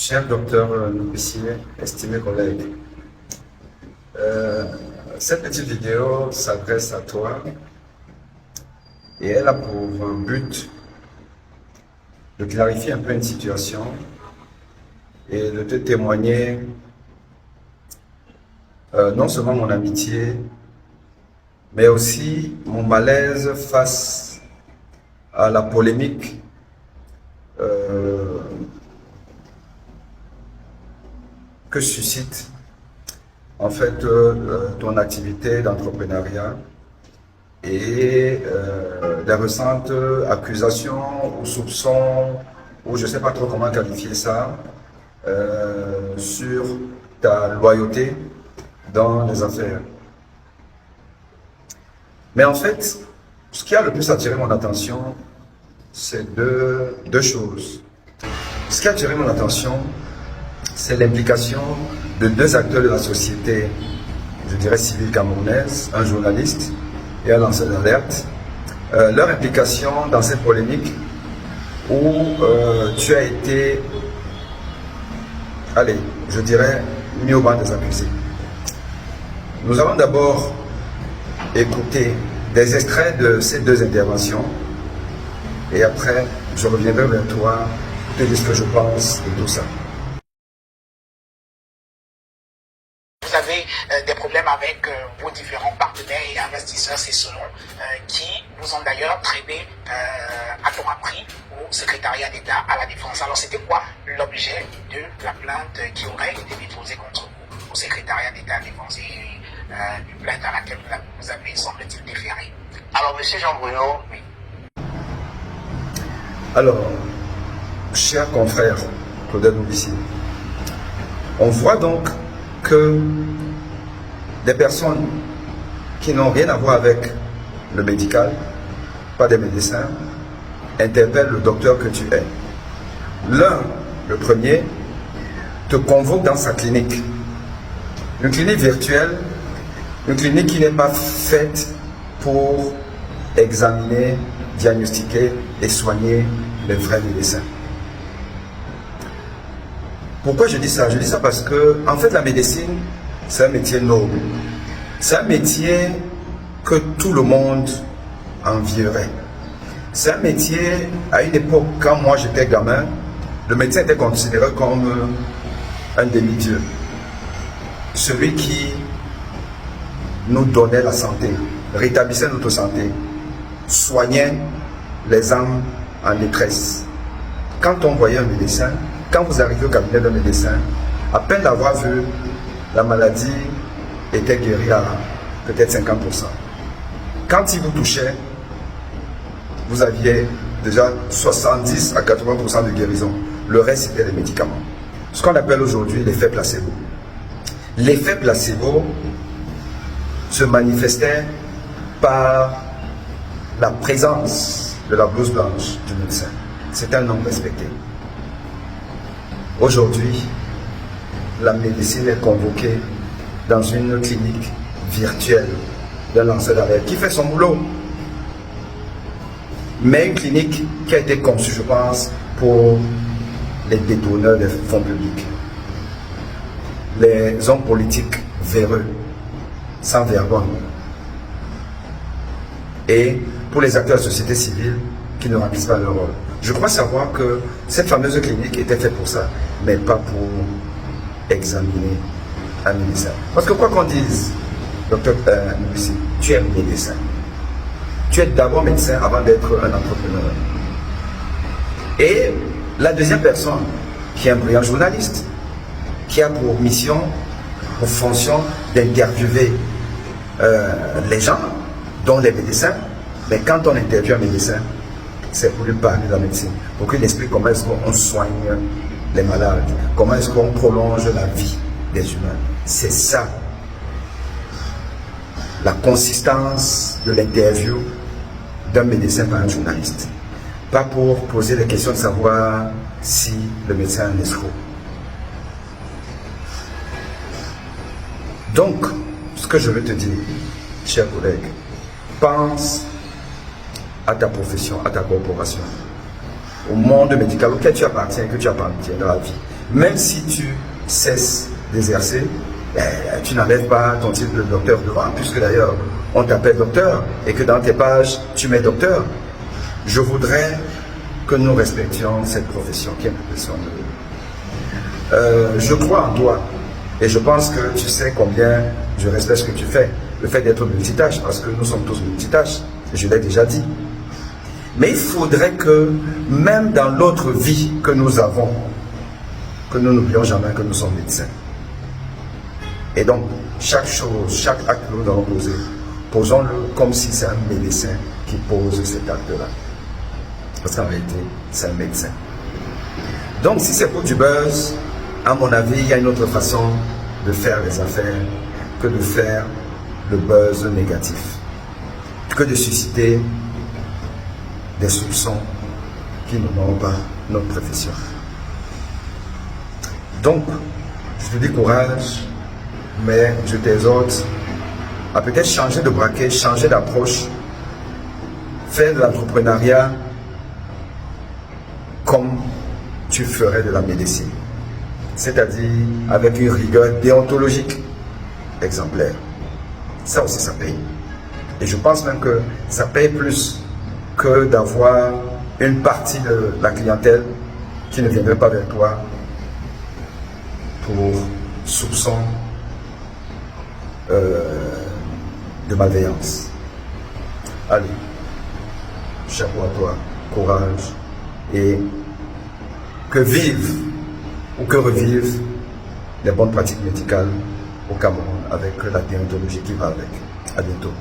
Cher docteur Noupessier, estimé collègue, cette petite vidéo s'adresse à toi et elle a pour but de clarifier un peu une situation et de te témoigner non seulement mon amitié, mais aussi mon malaise face à la polémique que suscite en fait ton activité d'entrepreneuriat et des récentes accusations ou soupçons, ou je ne sais pas trop comment qualifier ça, sur ta loyauté dans les affaires. Mais en fait, ce qui a le plus attiré mon attention, c'est deux choses. Ce qui a attiré mon attention, c'est l'implication de deux acteurs de la société, je dirais civile camerounaise, un journaliste et un lanceur d'alerte. Leur implication dans cette polémique où tu as été, allez, je dirais, mis au banc des accusés. Nous allons d'abord écouter des extraits de ces deux interventions et après, je reviendrai vers toi pour te dire ce que je pense de tout ça. Vous avez des problèmes avec vos différents partenaires et investisseurs, c'est selon, qui vous ont d'ailleurs traîné à ton appris au secrétariat d'État à la Défense. Alors c'était quoi l'objet de la plainte qui aurait été déposée contre vous au secrétariat d'État à la Défense et une plainte à laquelle vous avez, semble-t-il, déféré? Alors monsieur Jean-Bruno, oui. Alors, cher confrère Claudel Noupessier, on voit donc que des personnes qui n'ont rien à voir avec le médical, pas des médecins, interpellent le docteur que tu es. L'un, le premier, te convoque dans sa clinique. Une clinique virtuelle, une clinique qui n'est pas faite pour examiner, diagnostiquer et soigner les vrais médecins. Pourquoi je dis ça? Je dis ça parce que, en fait, la médecine, c'est un métier noble. C'est un métier que tout le monde envierait. C'est un métier, à une époque, quand moi j'étais gamin, le médecin était considéré comme un demi-dieu. Celui qui nous donnait la santé, rétablissait notre santé, soignait les âmes en détresse. Quand on voyait un médecin, quand vous arrivez au cabinet d'un médecin, à peine d'avoir vu, la maladie était guérie à peut-être 50%. Quand il vous touchait, vous aviez déjà 70 à 80% de guérison. Le reste, c'était les médicaments. Ce qu'on appelle aujourd'hui l'effet placebo. L'effet placebo se manifestait par la présence de la blouse blanche du médecin. C'est un homme respecté. Aujourd'hui, la médecine est convoquée dans une clinique virtuelle d'un lanceur d'alerte qui fait son boulot. Mais une clinique qui a été conçue, je pense, pour les détourneurs des fonds publics. Les hommes politiques véreux, sans vergogne. Et pour les acteurs de la société civile qui ne remplissent pas leur rôle. Je crois savoir que cette fameuse clinique était faite pour ça, mais pas pour examiner un médecin. Parce que quoi qu'on dise, docteur Noupessier, tu es médecin. Tu es d'abord médecin avant d'être un entrepreneur. Et la deuxième personne, qui est un brillant journaliste, qui a pour mission, pour fonction d'interviewer les gens, dont les médecins. Mais quand on interviewe un médecin, c'est pour lui parler de la médecine, pour qu'il explique comment est-ce qu'on soigne les malades, comment est-ce qu'on prolonge la vie des humains. C'est ça, la consistance de l'interview d'un médecin par un journaliste. Pas pour poser des questions de savoir si le médecin est un escroc. Donc, ce que je veux te dire, cher collègue, pense à ta profession, à ta corporation, au monde médical auquel tu appartiens et que tu appartiens dans la vie. même si tu cesses d'exercer, tu n'enlèves pas ton titre de docteur devant, puisque d'ailleurs on t'appelle docteur et que dans tes pages tu mets docteur. Je voudrais que nous respections cette profession qui est une profession de... je crois en toi et je pense que tu sais combien je respecte ce que tu fais. Le fait d'être multitâche, parce que nous sommes tous multitâches, je l'ai déjà dit. Mais il faudrait que, même dans l'autre vie que nous avons, que nous n'oublions jamais que nous sommes médecins. Et donc, chaque chose, chaque acte que nous allons poser, posons-le comme si c'est un médecin qui pose cet acte-là. Parce qu'en réalité, c'est un médecin. Donc, si c'est pour du buzz, à mon avis, il y a une autre façon de faire les affaires que de faire le buzz négatif, que de susciter des soupçons qui n'honorent pas notre profession. Donc, je te dis courage, mais je t'exhorte à peut-être changer de braquet, changer d'approche, faire de l'entrepreneuriat comme tu ferais de la médecine, c'est-à-dire avec une rigueur déontologique exemplaire. Ça aussi, ça paye. Et je pense même que ça paye plus que d'avoir une partie de la clientèle qui ne viendrait pas vers toi pour soupçon de malveillance. Allez, chapeau à toi, courage, et que vivent ou que revivent les bonnes pratiques médicales au Cameroun avec la déontologie qui va avec. À bientôt.